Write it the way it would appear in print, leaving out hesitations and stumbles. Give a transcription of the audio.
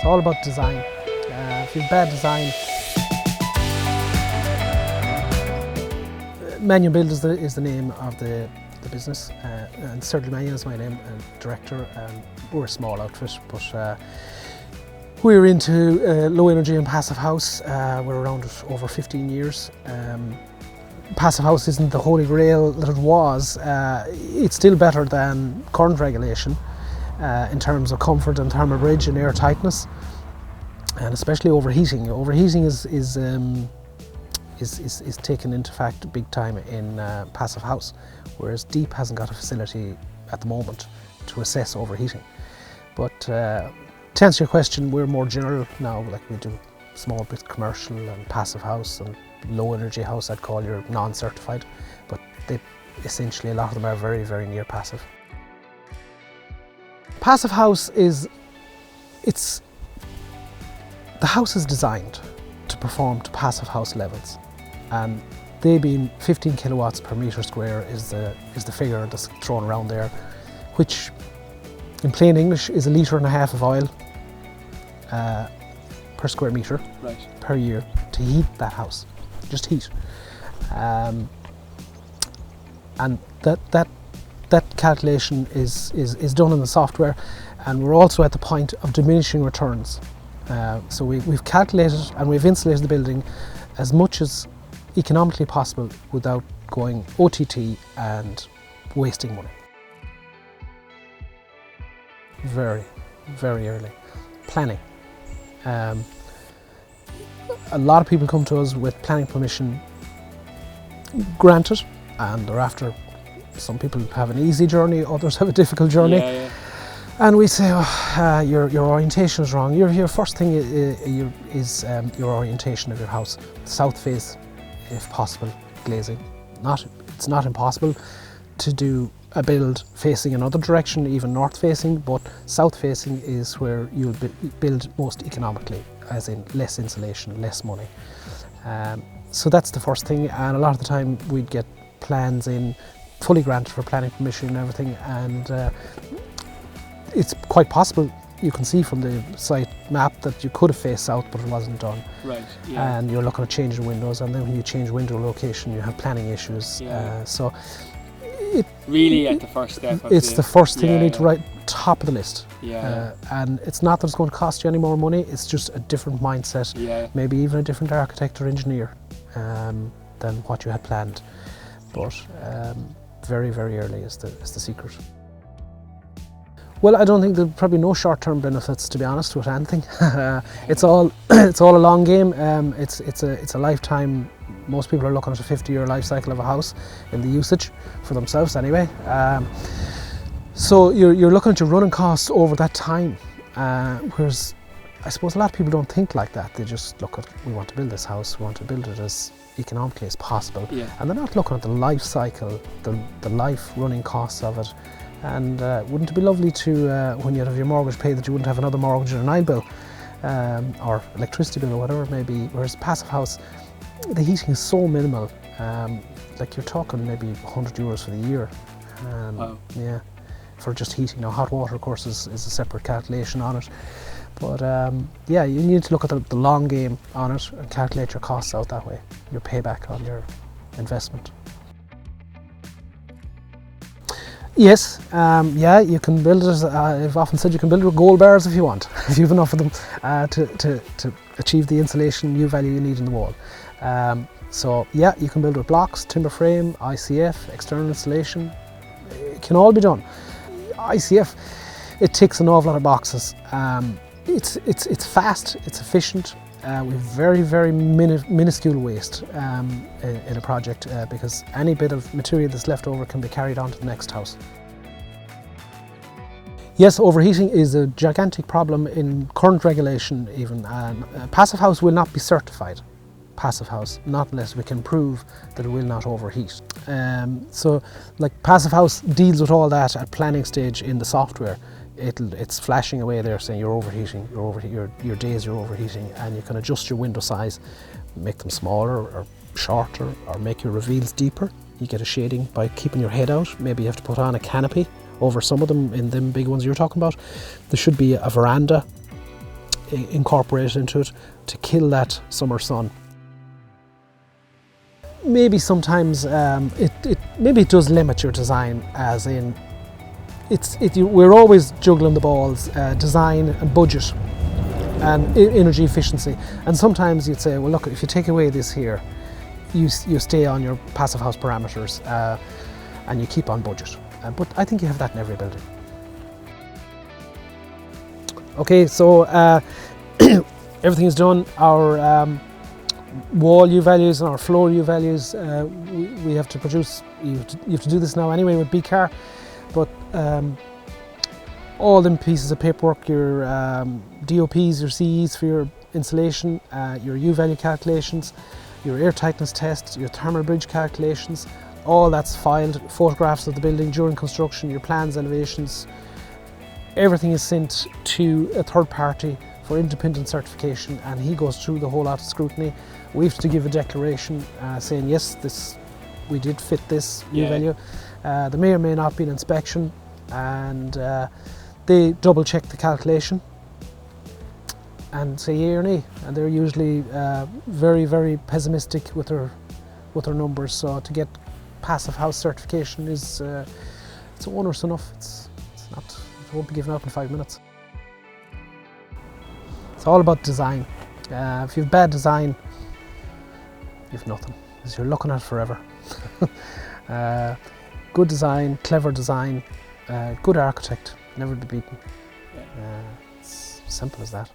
It's all about design. If you've bad design, Mannion Build is the name of the business, and Cyril Mannion is my name, and director. We're a small outfit, but we're into low energy and passive house. We're around it over 15 years. Passive house isn't the holy grail that it was. It's still better than current regulation in terms of comfort and thermal bridge and air tightness, and especially overheating. Overheating is taken into fact big time in passive house, whereas deep hasn't got a facility at the moment to assess overheating. But to answer your question, we're more general now. Like, we do small bit commercial and passive house and low energy house. I'd call your non-certified, but essentially a lot of them are very, very near passive. Passive house the house is designed to perform to passive house levels, and they being 15 kilowatts per metre square is the figure that's thrown around there, which in plain English is 1.5 litres of oil per square metre per year to heat that house, just heat. And that calculation is done in the software, and we're also at the point of diminishing returns. So we've calculated and we've insulated the building as much as economically possible without going OTT and wasting money. Very, very early. Planning. A lot of people come to us with planning permission granted, and thereafter some people have an easy journey, others have a difficult journey. Yeah. And we say, your orientation is wrong. Your first thing is your orientation of your house. South face, if possible, glazing. It's not impossible to do a build facing another direction, even north facing, but south facing is where you'll build most economically, as in less insulation, less money. So that's the first thing, and a lot of the time we'd get plans in fully granted for planning permission and everything, and it's quite possible, you can see from the site map, that you could have faced south but it wasn't done. Right, yeah. And you're looking at changing windows, and then when you change window location you have planning issues. Yeah. So really at the first step. It's the first thing you need to write, top of the list. Yeah. And it's not that it's going to cost you any more money, it's just a different mindset, maybe even a different architect or engineer than what you had planned. But very, very early is the secret. Well, I don't think there's probably no short-term benefits, to be honest, with anything. It's all a long game. It's a lifetime. Most people are looking at a 50-year life cycle of a house in the usage for themselves, anyway. So you're looking at your running costs over that time. Whereas I suppose a lot of people don't think like that. They just look at, we want to build this house, we want to build it as economically as possible, and they're not looking at the life cycle, the life running costs of it. And wouldn't it be lovely to, when you have your mortgage paid, that you wouldn't have another mortgage or an eye bill, or electricity bill or whatever it may be. Whereas passive house, the heating is so minimal, like you're talking maybe €100 for the year. Wow. Yeah, for just heating. Now hot water of course is a separate calculation on it. But yeah, you need to look at the long game on it and calculate your costs out that way, your payback on your investment. Yes, yeah, you can build it. I've often said you can build it with gold bars if you want, if you have enough of them to achieve the insulation U value you need in the wall. So yeah, you can build with blocks, timber frame, ICF, external insulation. It can all be done. ICF, it ticks an awful lot of boxes. It's fast, it's efficient. With very, very minuscule waste in a project, because any bit of material that's left over can be carried on to the next house. Yes, overheating is a gigantic problem in current regulation even. Passive house will not be certified passive house, not unless we can prove that it will not overheat. So like passive house deals with all that at planning stage in the software. It's flashing away there saying you're overheating, your days you're overheating, and you can adjust your window size, make them smaller or shorter, or make your reveals deeper. You get a shading by keeping your head out. Maybe you have to put on a canopy over some of them, in them big ones you're talking about. There should be a veranda incorporated into it to kill that summer sun. Maybe sometimes maybe it does limit your design, as in we're always juggling the balls, design and budget and energy efficiency. And sometimes you'd say, well, look, if you take away this here, you stay on your passive house parameters and you keep on budget. But I think you have that in every building. Okay, so everything is done. Our wall U values and our floor U values, we have to produce. You have to do this now anyway with BCAR, but all them pieces of paperwork, your DOPs, your CEs for your insulation, your U value calculations, your air tightness test, your thermal bridge calculations, all that's filed, photographs of the building during construction, your plans, elevations, everything is sent to a third party for independent certification, and he goes through the whole lot of scrutiny. We have to give a declaration saying yes, we did fit this U value. There may or may not be an inspection, and they double check the calculation and say yay or nay, and they're usually very, very pessimistic with their numbers. So to get passive house certification is it's onerous enough. It's not. It won't be given out in 5 minutes. It's all about design. If you have bad design, you have nothing, because you're looking at it forever. Good design, clever design, good architect, never be beaten. It's simple as that.